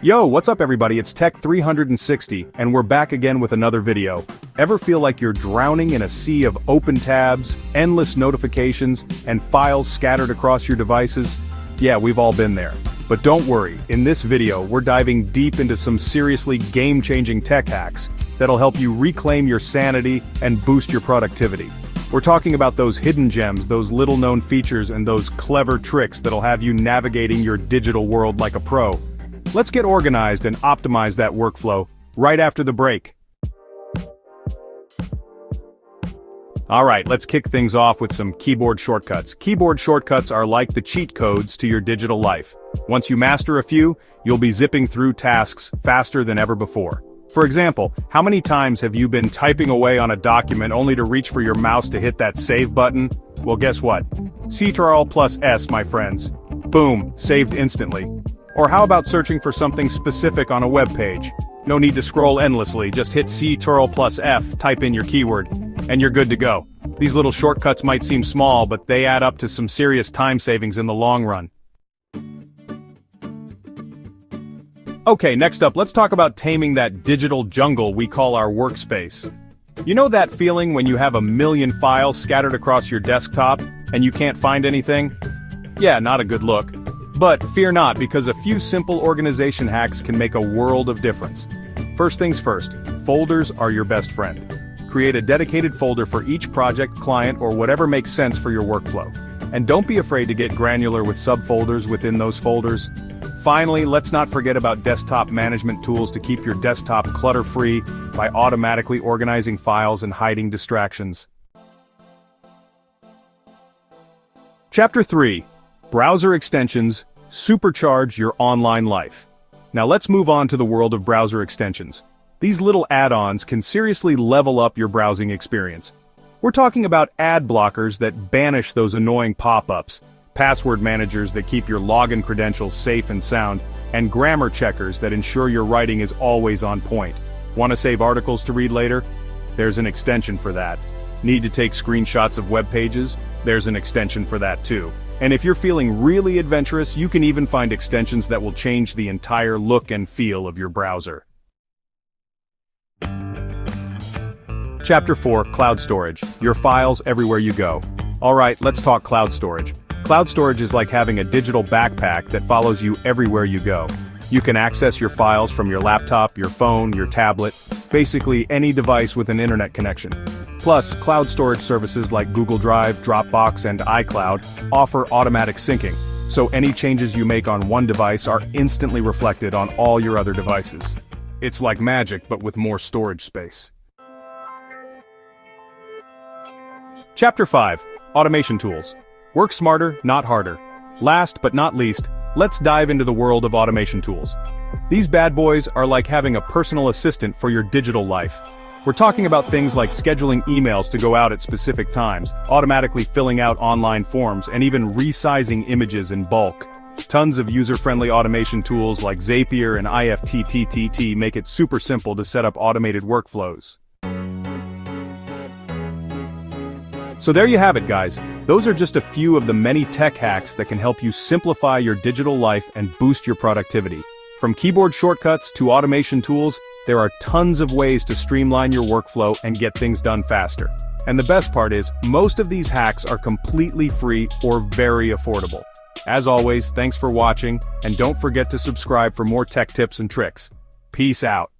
Yo, what's up everybody, it's Tech 360, and we're back again with another video. Ever feel like you're drowning in a sea of open tabs, endless notifications, and files scattered across your devices? Yeah, we've all been there. But don't worry, in this video we're diving deep into some seriously game-changing tech hacks that'll help you reclaim your sanity and boost your productivity. We're talking about those hidden gems, those little-known features, and those clever tricks that'll have you navigating your digital world like a pro. Let's get organized and optimize that workflow right after the break. Alright, let's kick things off with some keyboard shortcuts. Keyboard shortcuts are like the cheat codes to your digital life. Once you master a few, you'll be zipping through tasks faster than ever before. For example, how many times have you been typing away on a document only to reach for your mouse to hit that save button? Well, guess what? Ctrl+S, my friends. Boom, saved instantly. Or how about searching for something specific on a web page? No need to scroll endlessly, just hit Ctrl+F, type in your keyword, and you're good to go. These little shortcuts might seem small, but they add up to some serious time savings in the long run. Okay, next up, let's talk about taming that digital jungle we call our workspace. You know that feeling when you have a million files scattered across your desktop, and you can't find anything? Yeah, not a good look. But fear not, because a few simple organization hacks can make a world of difference. First things first, folders are your best friend. Create a dedicated folder for each project, client, or whatever makes sense for your workflow. And don't be afraid to get granular with subfolders within those folders. Finally, let's not forget about desktop management tools to keep your desktop clutter-free by automatically organizing files and hiding distractions. Chapter 3. Browser extensions supercharge your online life. Now let's move on to the world of browser extensions. These little add-ons can seriously level up your browsing experience. We're talking about ad blockers that banish those annoying pop-ups, password managers that keep your login credentials safe and sound, and grammar checkers that ensure your writing is always on point. Want to save articles to read later? There's an extension for that. Need to take screenshots of web pages? There's an extension for that too. And if you're feeling really adventurous, you can even find extensions that will change the entire look and feel of your browser. Chapter 4. Cloud storage. Your files everywhere you go. Alright, let's talk cloud storage. Cloud storage is like having a digital backpack that follows you everywhere you go. You can access your files from your laptop, your phone, your tablet, basically any device with an internet connection. Plus, cloud storage services like Google Drive, Dropbox, and iCloud offer automatic syncing, so any changes you make on one device are instantly reflected on all your other devices. It's like magic, but with more storage space. Chapter 5. Automation tools. Work smarter, not harder. Last but not least, let's dive into the world of automation tools. These bad boys are like having a personal assistant for your digital life. We're talking about things like scheduling emails to go out at specific times, automatically filling out online forms, and even resizing images in bulk. Tons of user-friendly automation tools like Zapier and IFTTT make it super simple to set up automated workflows. So there you have it, guys. Those are just a few of the many tech hacks that can help you simplify your digital life and boost your productivity. From keyboard shortcuts to automation tools, there are tons of ways to streamline your workflow and get things done faster. And the best part is, most of these hacks are completely free or very affordable. As always, thanks for watching, and don't forget to subscribe for more tech tips and tricks. Peace out.